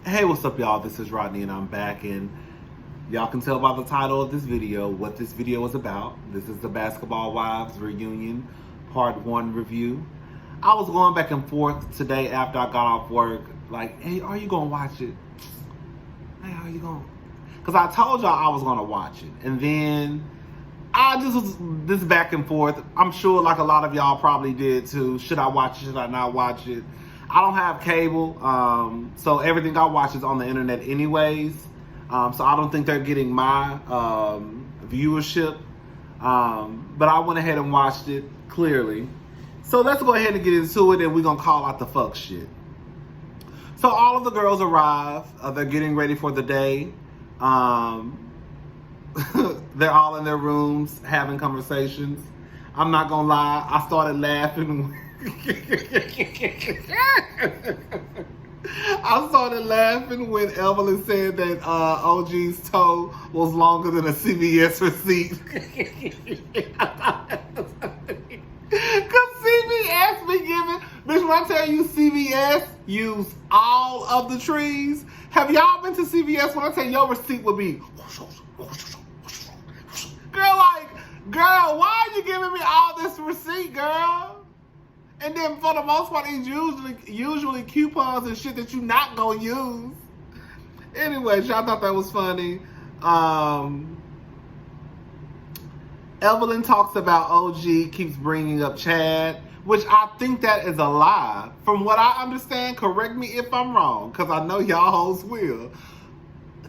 Hey, what's up, y'all? This is Rodney, and I'm back, and y'all can tell by the title of this video what this video is about. This is the Basketball Wives Reunion Part 1 review. I was going back and forth today after I got off work, like, hey, are you gonna watch it? Hey, are you gonna? Because I told y'all I was gonna watch it, and then I just was this back and forth. I'm sure like a lot of y'all probably did too. Should I watch it? Should I not watch it? I don't have cable, so everything I watch is on the internet anyways. So I don't think they're getting my viewership. But I went ahead and watched it, clearly. So let's go ahead and get into it, and we're going to call out the fuck shit. So all of the girls arrive. They're getting ready for the day. They're all in their rooms having conversations. I'm not going to lie. I started laughing. I started laughing when Evelyn said that OG's toe was longer than a CVS receipt. Because CVS be giving, bitch, when I tell you CVS use all of the trees, have y'all been to CVS when I tell you your receipt would be, girl, why are you giving me all this receipt, girl? And then for the most part, it's usually coupons and shit that you not gonna use. Anyways, y'all thought that was funny. Evelyn talks about OG keeps bringing up Chad, which I think that is a lie. From what I understand, correct me if I'm wrong, because I know y'all hoes will.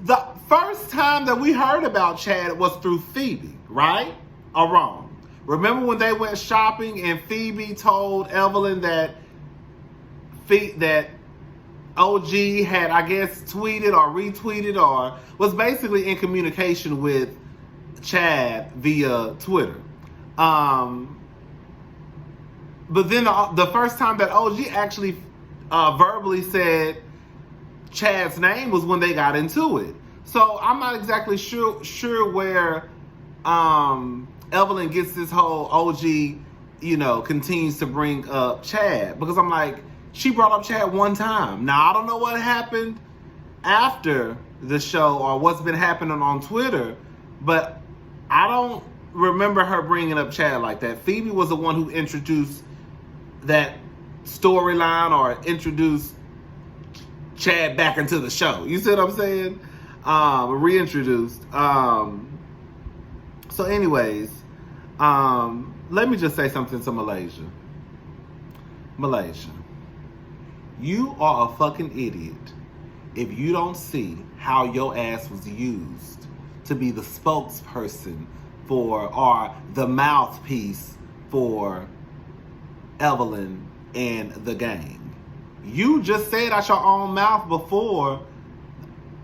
The first time that we heard about Chad was through Phoebe, right? Or wrong? Remember when they went shopping and Phoebe told Evelyn that OG had, I guess, tweeted or retweeted or was basically in communication with Chad via Twitter. But then the first time that OG actually verbally said Chad's name was when they got into it. So I'm not exactly sure where Evelyn gets this whole OG, continues to bring up Chad. Because I'm like, she brought up Chad one time. Now, I don't know what happened after the show or what's been happening on Twitter, but I don't remember her bringing up Chad like that. Phoebe was the one who introduced that storyline or introduced Chad back into the show. You see what I'm saying? Reintroduced. So anyways, let me just say something to Malaysia. Malaysia, you are a fucking idiot if you don't see how your ass was used to be the spokesperson for, or the mouthpiece for Evelyn and the gang. You just said out your own mouth before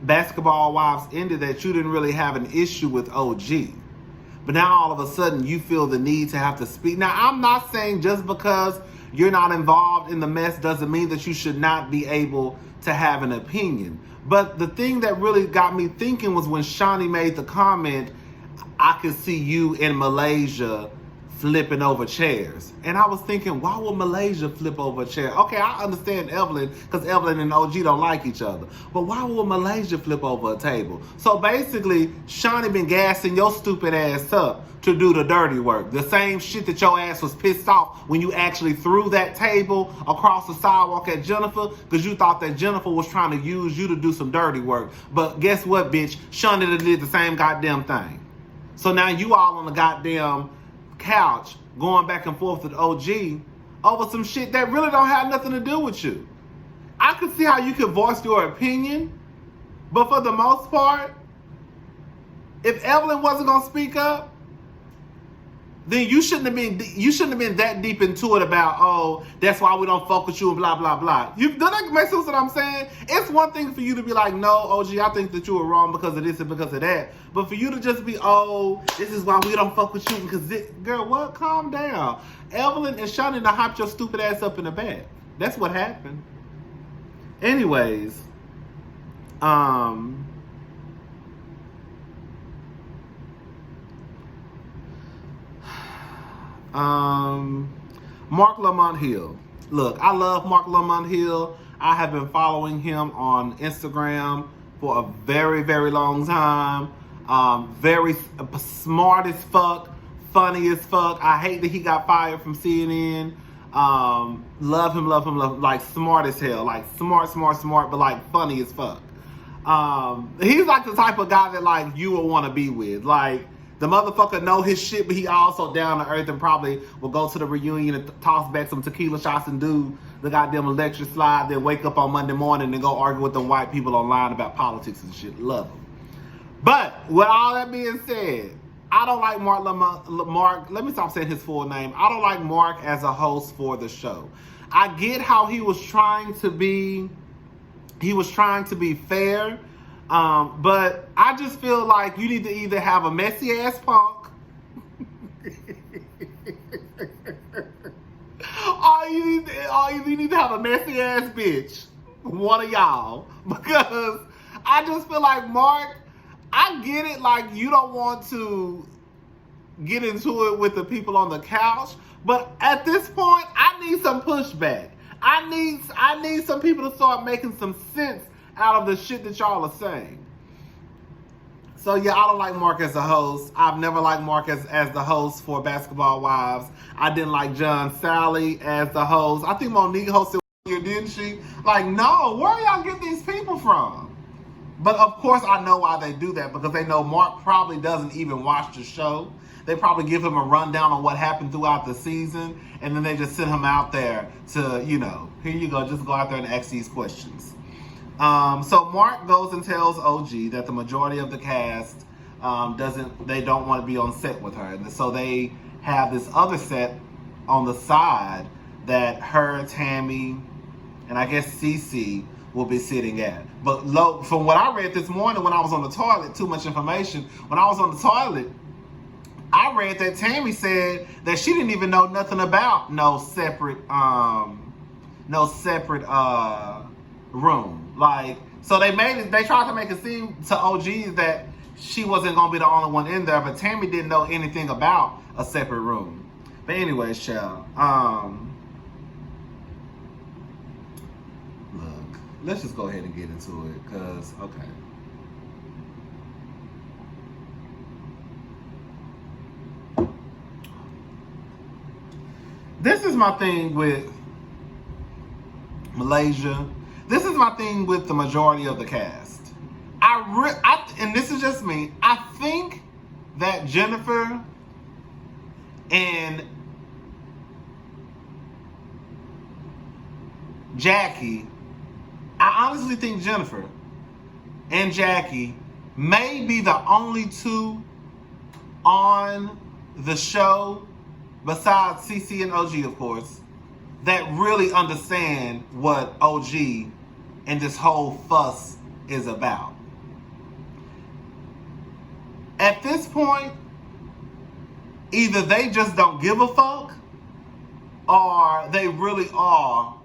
Basketball Wives ended that you didn't really have an issue with OG. But now all of a sudden you feel the need to have to speak. Now, I'm not saying just because you're not involved in the mess doesn't mean that you should not be able to have an opinion. But the thing that really got me thinking was when Shawnee made the comment, I could see you in Malaysia flipping over chairs. And I was thinking, why would Malaysia flip over a chair? Okay, I understand Evelyn, because Evelyn and OG don't like each other. But why would Malaysia flip over a table? So basically, Shawnee been gassing your stupid ass up to do the dirty work. The same shit that your ass was pissed off when you actually threw that table across the sidewalk at Jennifer, because you thought that Jennifer was trying to use you to do some dirty work. But guess what, bitch? Shawnee did the same goddamn thing. So now you all on the goddamn couch going back and forth with OG over some shit that really don't have nothing to do with you. I could see how you could voice your opinion, but for the most part, if Evelyn wasn't gonna speak up, then you shouldn't have been that deep into it about, oh, that's why we don't fuck with you and blah blah blah. Does that make sense what I'm saying? It's one thing for you to be like, no, OG, I think that you were wrong because of this and because of that. But for you to just be, oh, this is why we don't fuck with you because girl, what? Calm down. Evelyn and Shawnee done hopped your stupid ass up in the bed. That's what happened. Anyways, Mark Lamont Hill. Look, I love Mark Lamont Hill. I have been following him on Instagram for a very, very long time. Very smart as fuck, funny as fuck. I hate that he got fired from CNN. Love him, love him, love him. Like smart as hell. Like smart, but like funny as fuck. He's like the type of guy that like you would want to be with. Like the motherfucker know his shit, but he also down to earth and probably will go to the reunion and toss back some tequila shots and do the goddamn electric slide, then wake up on Monday morning and go argue with them white people online about politics and shit. Love him. But with all that being said, I don't like Mark. Let me stop saying his full name. I don't like Mark as a host for the show. I get how he was trying to be fair, but I just feel like you need to either have a messy ass punk, or you need to have a messy ass bitch. One of y'all, because I just feel like Mark. I get it, like you don't want to get into it with the people on the couch, but at this point, I need some pushback. I need some people to start making some sense out of the shit that y'all are saying. So yeah, I don't like Mark as a host. I've never liked Mark as the host for Basketball Wives. I didn't like John Sally as the host. I think Monique hosted here, didn't she? Like, no, where y'all get these people from? But of course I know why they do that, because they know Mark probably doesn't even watch the show. They probably give him a rundown on what happened throughout the season, and then they just send him out there to, here you go, just go out there and ask these questions. So Mark goes and tells OG that the majority of the cast don't want to be on set with her. And so they have this other set on the side that her, Tammy, and I guess Cece will be sitting at. But from what I read this morning when I was on the toilet, too much information, when I was on the toilet, I read that Tammy said that she didn't even know nothing about no separate room. Like, so they tried to make it seem to OGs that she wasn't gonna be the only one in there, but Tammy didn't know anything about a separate room. But anyways, child, look, let's just go ahead and get into it, cause okay. This is my thing with Malaysia. This is my thing with the majority of the cast. And this is just me. I think that Jennifer and Jackie, I honestly think Jennifer and Jackie may be the only two on the show, besides CC and OG, of course, that really understand what OG and this whole fuss is about. At this point, either they just don't give a fuck, or they really are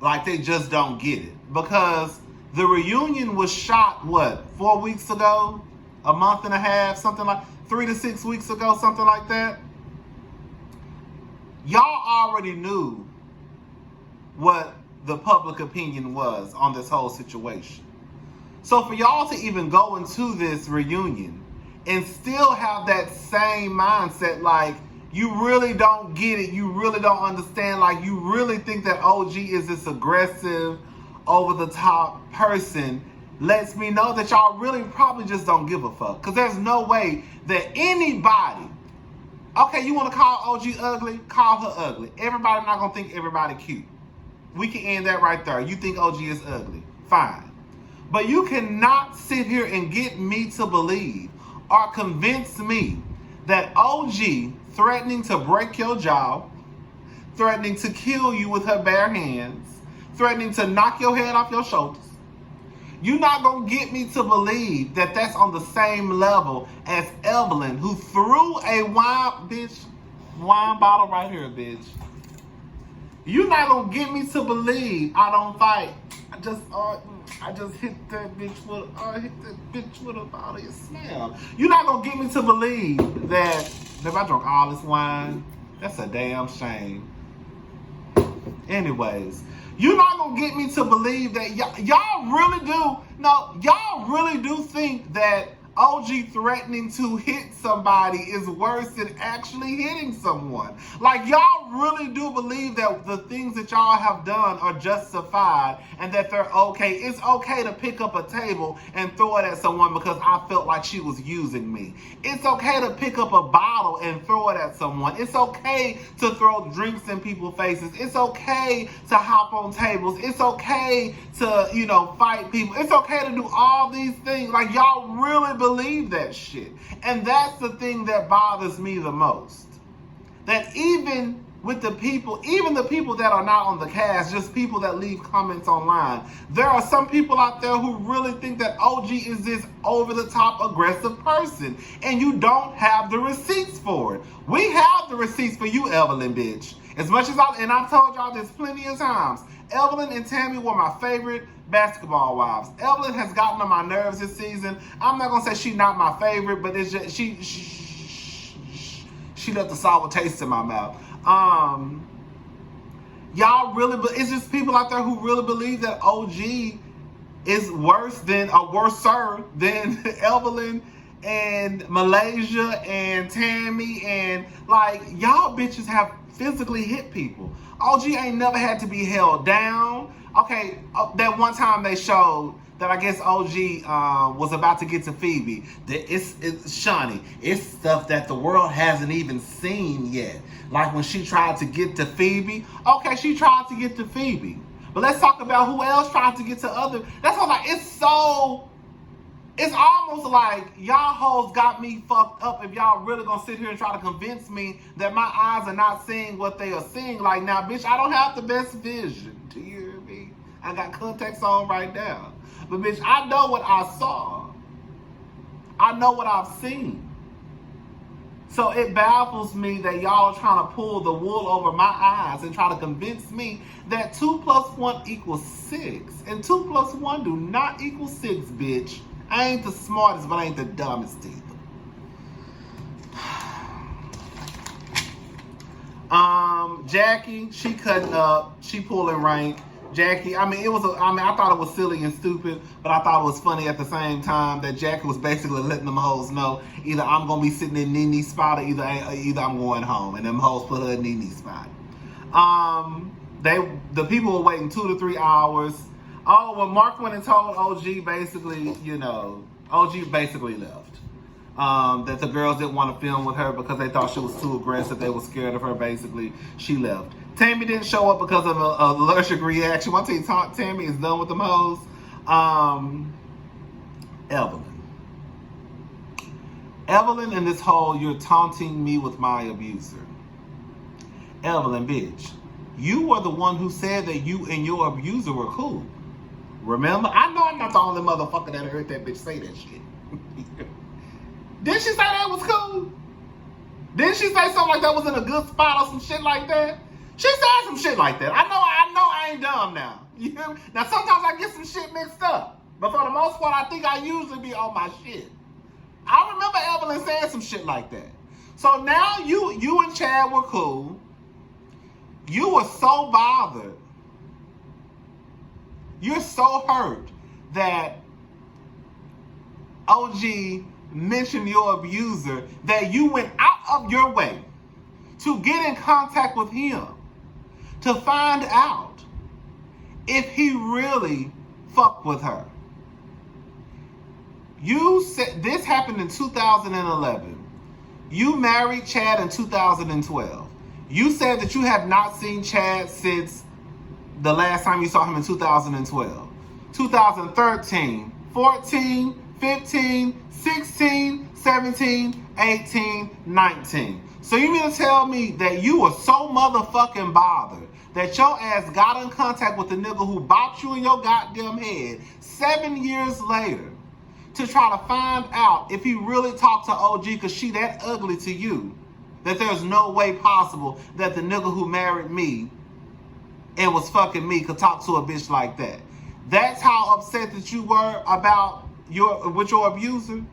like they just don't get it. Because the reunion was shot, 4 weeks ago? A month and a half? Something like 3 to 6 weeks ago, something like that. Y'all already knew what the public opinion was on this whole situation. So for y'all to even go into this reunion and still have that same mindset, like you really don't get it, you really don't understand, like you really think that OG is this aggressive, over the top person, lets me know that y'all really probably just don't give a fuck. Because there's no way that anybody, okay, you want to call OG ugly? Call her ugly. Everybody not going to think everybody cute. We can end that right there. You think OG is ugly. Fine. But you cannot sit here and get me to believe or convince me that OG threatening to break your jaw, threatening to kill you with her bare hands, threatening to knock your head off your shoulders, you're not going to get me to believe that that's on the same level as Evelyn, who threw a wine bottle right here, bitch. You're not going to get me to believe I don't fight. I just hit that bitch with a bottle of smell. You're not going to get me to believe that if I drunk all this wine, that's a damn shame. Anyways, you're not gonna get me to believe that y'all really do. No, y'all really do think that OG threatening to hit somebody is worse than actually hitting someone. Like, y'all really do believe that the things that y'all have done are justified and that they're okay. It's okay to pick up a table and throw it at someone because I felt like she was using me. It's okay to pick up a bottle and throw it at someone. It's okay to throw drinks in people's faces. It's okay to hop on tables. It's okay to, fight people. It's okay to do all these things. Like, y'all really believe that shit. And that's the thing that bothers me the most. That even with the people that are not on the cast, just people that leave comments online, there are some people out there who really think that OG is this over-the-top aggressive person. And you don't have the receipts for it. We have the receipts for you, Evelyn, bitch. As much as I've told y'all this plenty of times, Evelyn and Tammy were my favorite basketball wives. Evelyn has gotten on my nerves this season. I'm not gonna say she's not my favorite, but it's just she left a sour taste in my mouth. Y'all really, it's just people out there who really believe that OG is worser than Evelyn and Malaysia and Tammy, and like, y'all bitches have physically hit people. OG ain't never had to be held down. Okay, that one time they showed that I guess OG was about to get to Phoebe. It's Shawnee. It's stuff that the world hasn't even seen yet. Like when she tried to get to Phoebe. Okay, she tried to get to Phoebe. But let's talk about who else tried to get to other. That's what it's almost like y'all hoes got me fucked up if y'all really gonna sit here and try to convince me that my eyes are not seeing what they are seeing. Like, now, bitch, I don't have the best vision. Do you hear me? I got contacts on right now. But, bitch, I know what I saw. I know what I've seen. So it baffles me that y'all are trying to pull the wool over my eyes and try to convince me that 2 + 1 = 6. And 2 + 1 do not equal 6, bitch. I ain't the smartest, but I ain't the dumbest either. Jackie, she cutting up, she pulling rank. Jackie, I thought it was silly and stupid, but I thought it was funny at the same time that Jackie was basically letting them hoes know either I'm gonna be sitting in Nene's spot or either I'm going home, and them hoes put her in Nene's spot. The people were waiting 2 to 3 hours. Oh, when Mark went and told OG, basically, OG basically left. That the girls didn't want to film with her because they thought she was too aggressive. They were scared of her, basically. She left. Tammy didn't show up because of an allergic reaction. One thing, Tammy is done with them hoes. Evelyn in this whole, you're taunting me with my abuser. Evelyn, bitch, you were the one who said that you and your abuser were cool. Remember? I know I'm not the only motherfucker that heard that bitch say that shit. Didn't she say that was cool? Didn't she say something like that was in a good spot or some shit like that? She said some shit like that. I know I ain't dumb now. You know? Now sometimes I get some shit mixed up. But for the most part, I think I usually be on my shit. I remember Evelyn saying some shit like that. So now you and Chad were cool. You were so bothered. You're so hurt that OG mentioned your abuser that you went out of your way to get in contact with him to find out if he really fucked with her. You said this happened in 2011. You married Chad in 2012. You said that you have not seen Chad since the last time you saw him in 2012. 2013, 14, 15, 16, 17, 18, 19. So you mean to tell me that you were so motherfucking bothered that your ass got in contact with the nigga who bopped you in your goddamn head 7 years later to try to find out if he really talked to OG because she that ugly to you that there's no way possible that the nigga who married me and was fucking me could talk to a bitch like that? That's how upset that you were about your abuser?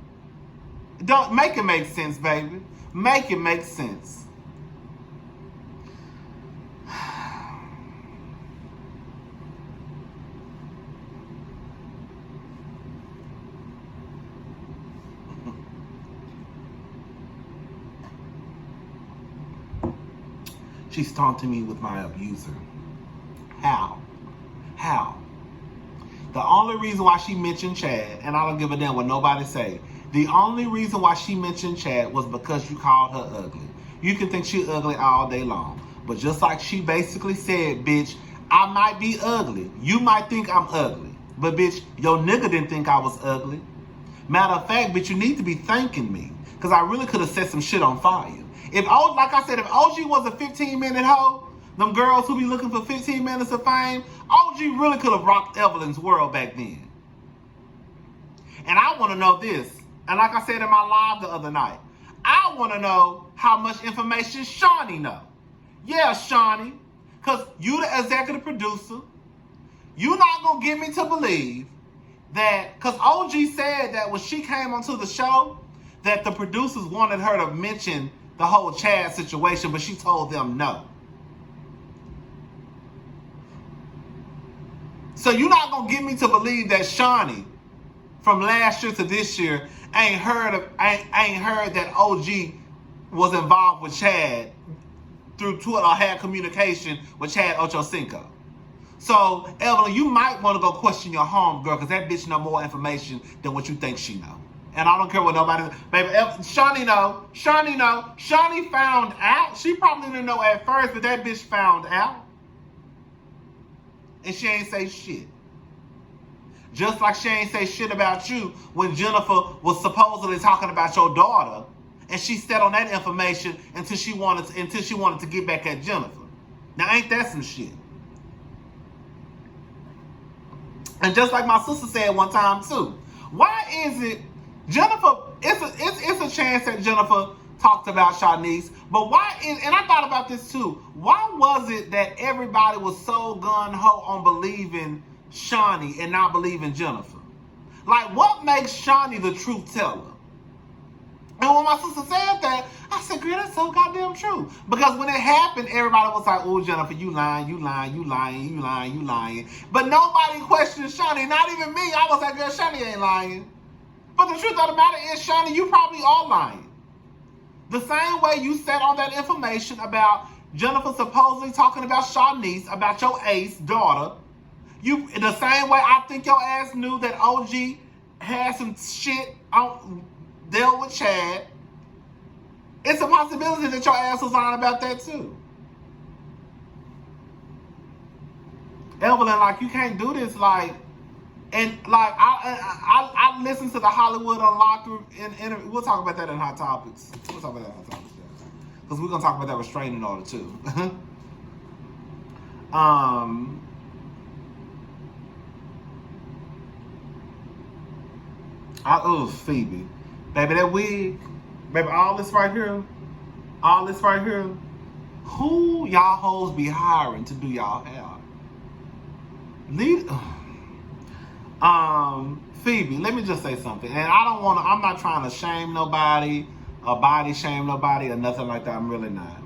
Don't make it make sense, baby. Make it make sense. She's taunting me with my abuser. How? How? The only reason why she mentioned Chad, and I don't give a damn what nobody say, the only reason why she mentioned Chad was because you called her ugly. You can think she ugly all day long. But just like she basically said, bitch, I might be ugly. You might think I'm ugly. But bitch, your nigga didn't think I was ugly. Matter of fact, bitch, you need to be thanking me. Because I really could have set some shit on fire. Like I said, if OG was a 15-minute hoe, them girls who be looking for 15 minutes of fame, OG really could have rocked Evelyn's world back then. And I want to know this. And like I said in my live the other night, I want to know how much information Shawnee know. Yeah, Shawnee, because you the executive producer, you're not going to get me to believe that, because OG said that when she came onto the show, that the producers wanted her to mention the whole Chad situation, but she told them no. So you're not going to get me to believe that Shawnee, from last year to this year, ain't heard that OG was involved with Chad through Twitter or had communication with Chad Ochocinco. So, Evelyn, you might want to go question your homegirl because that bitch know more information than what you think she know. And I don't care what nobody... Baby, Shawnee know. Shawnee know. Shawnee found out. She probably didn't know at first, but that bitch found out. And she ain't say shit. Just like she ain't say shit about you when Jennifer was supposedly talking about your daughter, and she sat on that information until she wanted to get back at Jennifer. Now ain't that some shit? And just like my sister said one time too, why is it Jennifer? It's a chance that Jennifer talked about Shanice, but why is, and I thought about this too, why was it that everybody was so gun-ho on believing Shawnee and not believing Jennifer? Like, what makes Shawnee the truth teller? And when my sister said that, I said, girl, that's so goddamn true. Because when it happened, everybody was like, oh, Jennifer, you lying, you lying, you lying, you lying, you lying. But nobody questioned Shawnee, not even me. I was like, girl, Shawnee ain't lying. But the truth of the matter is, Shawnee, you probably are lying. The same way you sat on that information about Jennifer supposedly talking about Shanice, about your ace daughter, the same way I think your ass knew that OG had some shit dealt with Chad. It's a possibility that your ass was lying about that too. Evelyn, like, you can't do this, like, and like I listened to the Hollywood Unlocked and we'll talk about that in Hot Topics. We'll talk about that in Hot Topics, because we're gonna talk about that restraining order too. Phoebe, baby, that wig, baby, all this right here, who y'all hoes be hiring to do y'all hair? Phoebe, let me just say something, and I'm not trying to shame nobody or body shame nobody or nothing like that. I'm really not.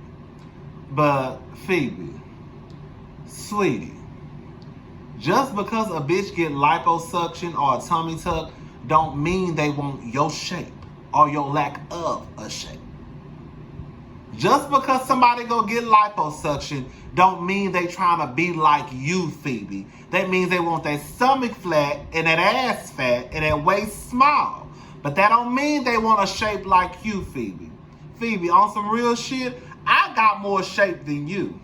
But Phoebe, sweetie, just because a bitch get liposuction or a tummy tuck don't mean they want your shape or your lack of a shape. Just because somebody go get liposuction don't mean they trying to be like you, Phoebe. That means they want that stomach flat and that ass fat and that waist small. But that don't mean they want a shape like you, Phoebe. Phoebe, on some real shit, I got more shape than you.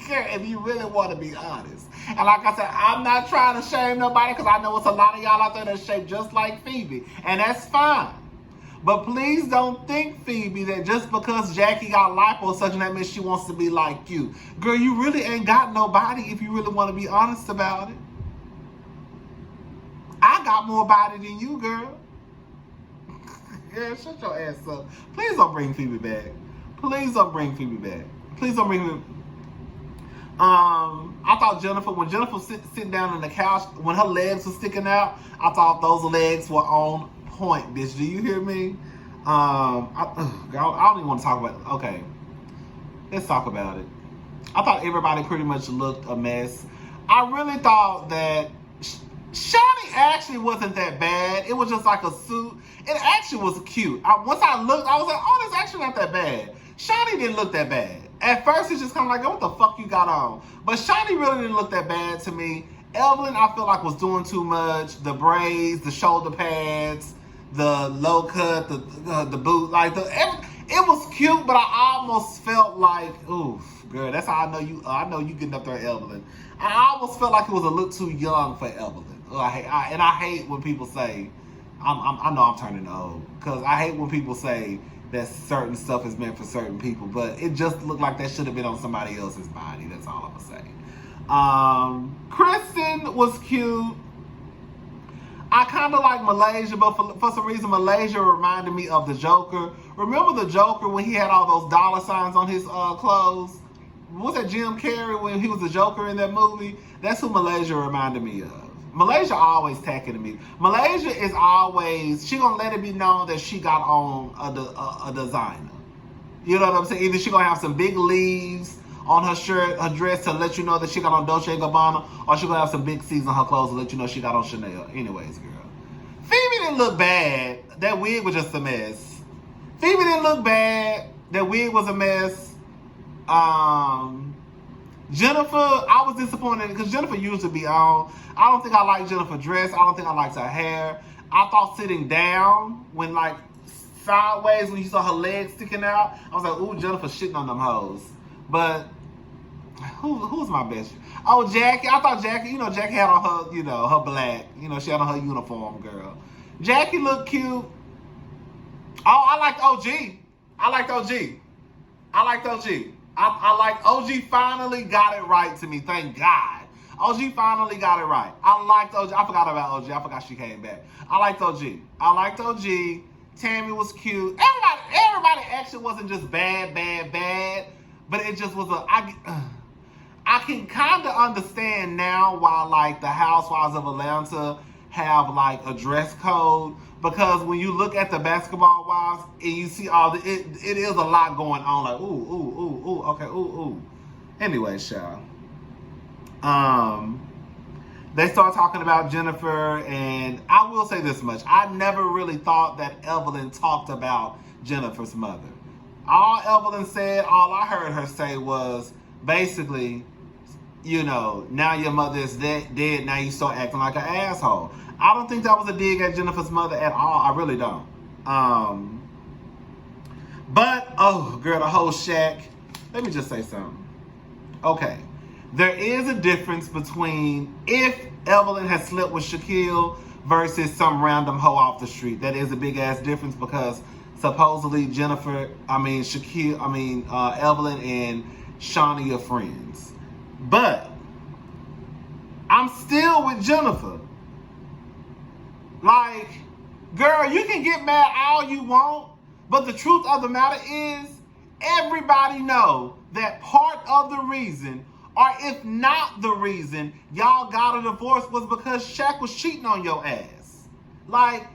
If you really want to be honest. And like I said, I'm not trying to shame nobody because I know it's a lot of y'all out there that's shaped just like Phoebe. And that's fine. But please don't think, Phoebe, that just because Jackie got liposuction, that means she wants to be like you. Girl, you really ain't got nobody if you really want to be honest about it. I got more body than you, girl. Girl, shut your ass up. Please don't bring Phoebe back. Please don't bring Phoebe back. Please don't bring Phoebe. I thought Jennifer, when Jennifer sitting down on the couch, when her legs were sticking out, I thought those legs were on point, bitch. Do you hear me? I don't even want to talk about it. Okay, let's talk about it. I thought everybody pretty much looked a mess. I really thought that Shawnee actually wasn't that bad. It was just like a suit. It actually was cute. Once I looked, I was like, oh, this actually not that bad. Shawnee didn't look that bad. At first, it's just kind of like, what the fuck you got on? But Shawnee really didn't look that bad to me. Evelyn, I feel like, was doing too much. The braids, the shoulder pads, the low cut, the boot, like it was cute, but I almost felt like, oof, girl, that's how I know you. I know you getting up there, Evelyn. I almost felt like it was a little too young for Evelyn. I hate when people say, I know I'm turning old, because I hate when people say that certain stuff is meant for certain people, but it just looked like that should have been on somebody else's body. That's all I'm gonna say. Kristen was cute. I kind of like Malaysia, but for some reason, Malaysia reminded me of the Joker. Remember the Joker when he had all those dollar signs on his clothes? Was that Jim Carrey when he was the Joker in that movie? That's who Malaysia reminded me of. Malaysia always tacking to me. Malaysia is always, she gonna let it be known that she got on a designer. You know what I'm saying? Either she gonna have some big leaves on her shirt, her dress to let you know that she got on Dolce & Gabbana, or she gonna have some big C's on her clothes to let you know she got on Chanel. Anyways, girl. Phoebe didn't look bad. That wig was just a mess. Phoebe didn't look bad. That wig was a mess. Jennifer, I was disappointed because Jennifer used to be on. I don't think I liked Jennifer's dress. I don't think I liked her hair. I thought sitting down, when like sideways, when you saw her legs sticking out, I was like, ooh, Jennifer shitting on them hoes. But who's my best? Oh, Jackie. I thought Jackie, Jackie had on her, her black. She had on her uniform, girl. Jackie looked cute. Oh, I liked OG. I liked OG. I like OG finally got it right to me. Thank God. OG finally got it right. I liked OG. I forgot about OG. I forgot she came back. I liked OG. Tammy was cute. Everybody action wasn't just bad. But it just was I can kind of understand now why like the Housewives of Atlanta have like a dress code, because when you look at the Basketball Wives and you see it is a lot going on, like ooh, okay, ooh. Anyway, y'all. They start talking about Jennifer, and I will say this much: I never really thought that Evelyn talked about Jennifer's mother. All Evelyn said, all I heard her say was basically, now your mother is dead, now you start acting like an asshole. I don't think that was a dig at Jennifer's mother at all. I really don't. But, oh, girl, the whole Shaq. Let me just say something. Okay. There is a difference between if Evelyn has slept with Shaquille versus some random hoe off the street. That is a big-ass difference, because supposedly Evelyn and Shawnee are friends. But I'm still with Jennifer. Like, girl, you can get mad all you want, but the truth of the matter is, everybody know that part of the reason, or if not the reason, y'all got a divorce was because Shaq was cheating on your ass. Like,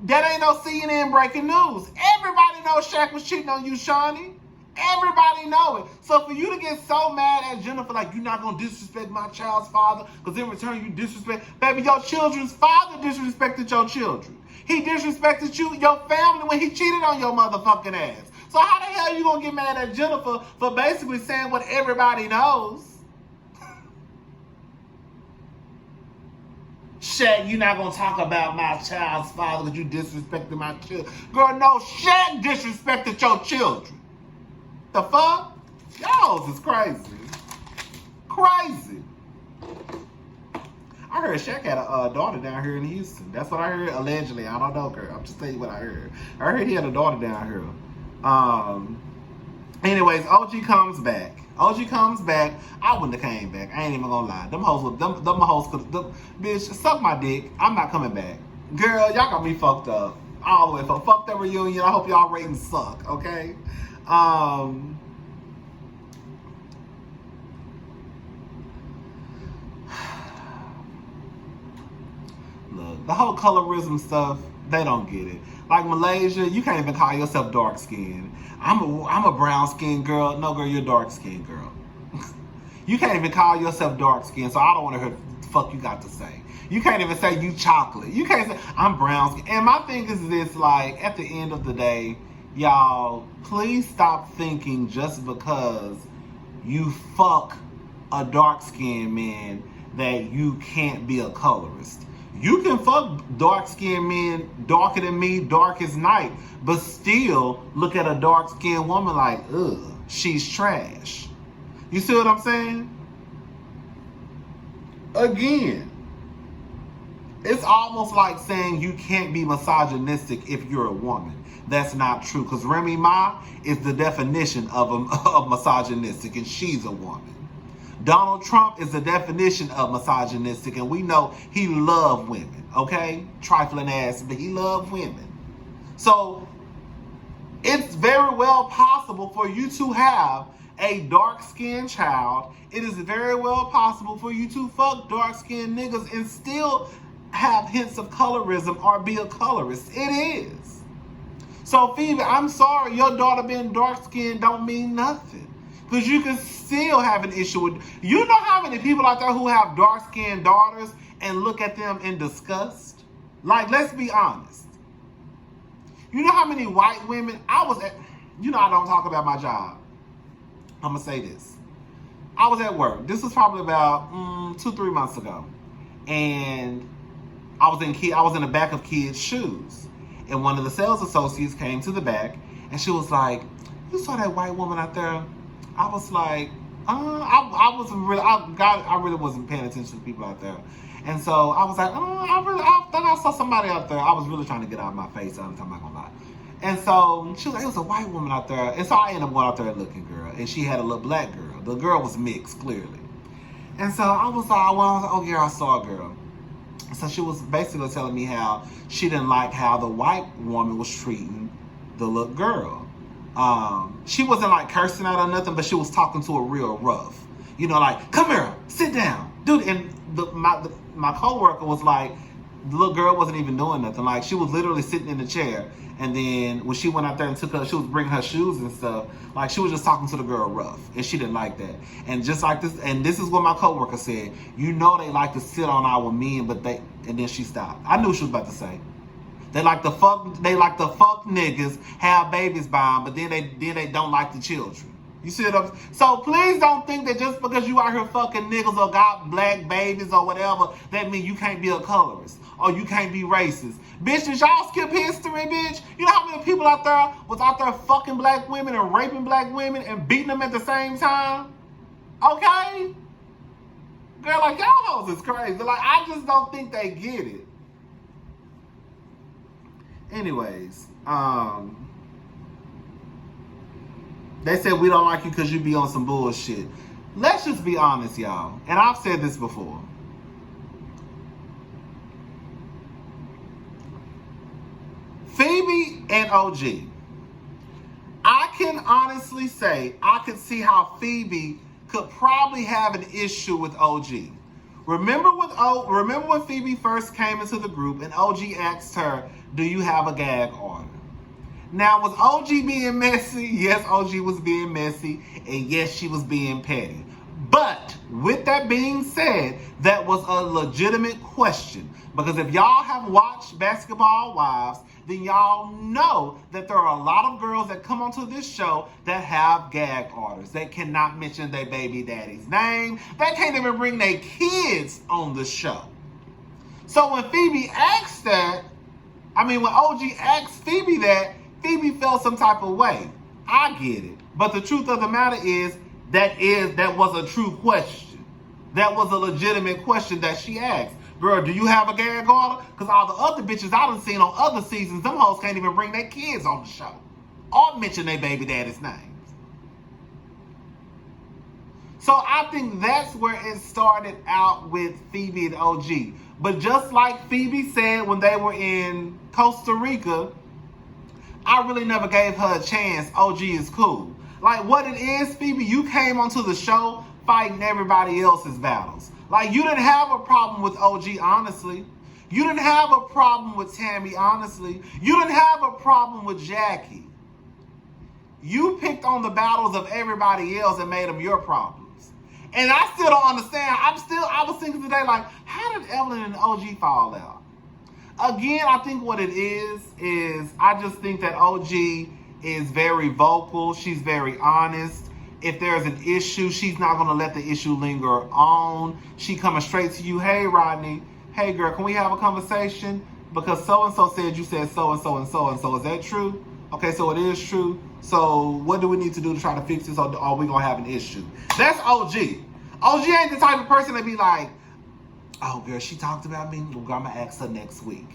that ain't no CNN breaking news. Everybody knows Shaq was cheating on you, Shawnee. Everybody know it. So for you to get so mad at Jennifer, like, you're not going to disrespect my child's father, because in return you disrespect, baby, your children's father disrespected your children. He disrespected you, your family, when he cheated on your motherfucking ass. So how the hell you going to get mad at Jennifer for basically saying what everybody knows? Shaq, you're not going to talk about my child's father because you disrespected my children. Girl, no, Shaq disrespected your children. The fuck? Y'all is crazy. Crazy. I heard Shaq had a daughter down here in Houston. That's what I heard, allegedly. I don't know, girl. I'm just telling you what I heard. I heard he had a daughter down here. Anyways, OG comes back. I wouldn't have came back. I ain't even gonna lie. Them hoes could, bitch, suck my dick. I'm not coming back. Girl, y'all got me fucked up. All the way. Fuck that reunion. I hope y'all ratings suck, okay? Look, the whole colorism stuff, they don't get it. Like Malaysia, you can't even call yourself dark skinned. I'm a brown skinned girl. No, girl, you're a dark skinned girl. You can't even call yourself dark skinned, so I don't want to hear what the fuck you got to say. You can't even say you chocolate. You can't say I'm brown skinned. And my thing is this, like, at the end of the day, Y'all, please stop thinking just because you fuck a dark-skinned man that you can't be a colorist. You can fuck dark-skinned men darker than me, dark as night, but still look at a dark-skinned woman like, ugh, she's trash. You see what I'm saying? Again, it's almost like saying you can't be misogynistic if you're a woman. That's not true, because Remy Ma is the definition of misogynistic, and she's a woman. Donald Trump is the definition of misogynistic, and we know he loved women, okay? Trifling ass, but he loved women. So it's very well possible for you to have a dark-skinned child. It is very well possible for you to fuck dark-skinned niggas and still have hints of colorism or be a colorist. It is. So Phoebe, I'm sorry, your daughter being dark-skinned don't mean nothing. Because you can still have an issue with... You know how many people out there who have dark-skinned daughters and look at them in disgust? Like, let's be honest. You know how many white women... You know I don't talk about my job. I'm going to say this. I was at work. This was probably about 2-3 months ago. And I was in the back of kids' shoes. And one of the sales associates came to the back, and she was like, "You saw that white woman out there?" I was like, I really wasn't paying attention to people out there. And so I was like, I thought I saw somebody out there. I was really trying to get out of my face. I'm not gonna lie. And so she was like, "It was a white woman out there." And so I ended up going out there and looking, girl. And she had a little black girl. The girl was mixed, clearly. And so I was like, "Oh yeah, I saw a girl." So she was basically telling me how she didn't like how the white woman was treating the little girl. She wasn't like cursing out or nothing, but she was talking to her real rough. You know, like, "Come here, sit down, dude." And my coworker was like, the little girl wasn't even doing nothing. Like, she was literally sitting in the chair. And then when she went out there and she was bringing her shoes and stuff, like, she was just talking to the girl rough, and she didn't like that. And just like this, and this is what my coworker said. You know, they like to sit on our men, and then she stopped. I knew what she was about to say. They like to fuck niggas, have babies by them, but then they don't like the children. You see what I'm saying? So please don't think that just because you out here fucking niggas or got black babies or whatever, that means you can't be a colorist or you can't be racist. Bitch, did y'all skip history, bitch? You know how many people out there was out there fucking black women and raping black women and beating them at the same time? Okay? Girl, like, y'all hoes is crazy. Like, I just don't think they get it. Anyways, they said we don't like you because you be on some bullshit. Let's just be honest, y'all. And I've said this before. Phoebe and OG. I can honestly say I could see how Phoebe could probably have an issue with OG. Remember when Phoebe first came into the group and OG asked her, "Do you have a gag order?" Now, was OG being messy? Yes, OG was being messy, and yes, she was being petty. But with that being said, that was a legitimate question. Because if y'all have watched Basketball Wives, then y'all know that there are a lot of girls that come onto this show that have gag orders. They cannot mention their baby daddy's name. They can't even bring their kids on the show. So when Phoebe asked that, when OG asked Phoebe that, Phoebe felt some type of way. I get it. But the truth of the matter is that was a true question. That was a legitimate question that she asked. Girl, do you have a gag order? Because all the other bitches I done seen on other seasons, them hoes can't even bring their kids on the show. Or mention their baby daddy's names. So I think that's where it started out with Phoebe and OG. But just like Phoebe said when they were in Costa Rica, I really never gave her a chance. OG is cool. Like, what it is, Phoebe, you came onto the show fighting everybody else's battles. Like, you didn't have a problem with OG, honestly. You didn't have a problem with Tammy, honestly. You didn't have a problem with Jackie. You picked on the battles of everybody else and made them your problems. And I still don't understand. I was thinking today, like, how did Evelyn and OG fall out? Again, I think what it is I just think that OG is very vocal. She's very honest. If there's an issue, she's not going to let the issue linger on. She coming straight to you. Hey, Rodney. Hey, girl, can we have a conversation? Because so-and-so said you said so-and-so and so-and-so. Is that true? Okay, so it is true. So what do we need to do to try to fix this, or are we going to have an issue? That's OG. OG ain't the type of person to be like, oh, girl, she talked about me. Well, I'm going to ask her next week.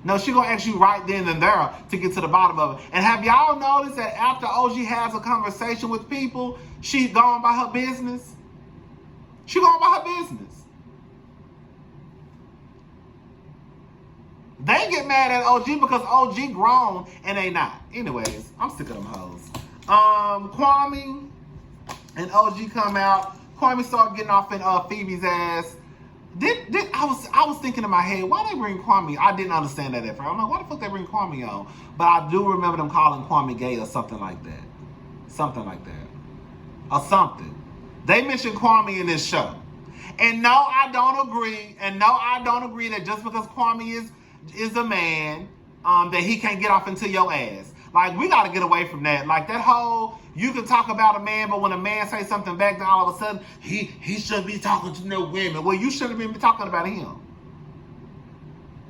No, she going to ask you right then and there to get to the bottom of it. And have y'all noticed that after OG has a conversation with people, she's gone by her business? She gone by her business. They get mad at OG because OG grown and they not. Anyways, I'm sick of them hoes. Kwame and OG come out. Kwame started getting off in Phoebe's ass. I was thinking in my head, why they bring Kwame? I didn't understand that at first. I'm like, why the fuck they bring Kwame on? But I do remember them calling Kwame gay or something like that. Something like that. Or something. They mentioned Kwame in this show. And no, I don't agree. And no, I don't agree that just because Kwame is a man, that he can't get off into your ass. Like, we got to get away from that. Like, that whole, you can talk about a man, but when a man says something back, then all of a sudden, he shouldn't be talking to no women. Well, you shouldn't have been talking about him.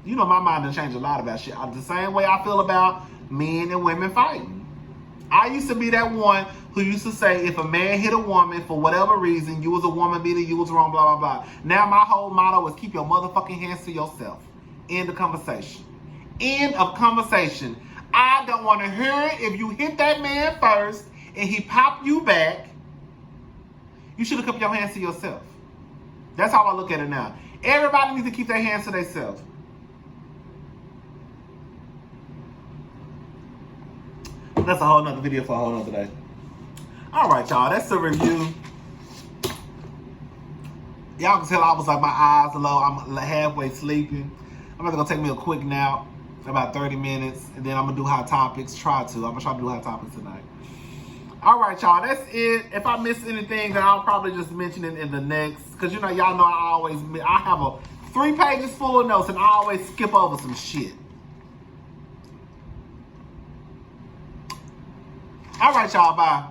You know, my mind done changed a lot about shit. The same way I feel about men and women fighting. I used to be that one who used to say, if a man hit a woman for whatever reason, you was a woman beater, you was wrong, blah, blah, blah. Now my whole motto is keep your motherfucking hands to yourself. End of conversation. End of conversation. I don't want to hear it. If you hit that man first and he popped you back, you should have kept your hands to yourself. That's how I look at it now. Everybody needs to keep their hands to themselves. That's a whole nother video for a whole nother day. All right, y'all. That's the review. Y'all can tell I was like, my eyes are low. I'm halfway sleeping. I'm about to go take me a quick nap. About 30 minutes, and then I'm gonna do hot topics. I'm gonna try to do hot topics tonight. All right, y'all, that's it. If I miss anything, then I'll probably just mention it in the next, because y'all know I have 3 pages full of notes, and I always skip over some shit. All right, y'all, bye.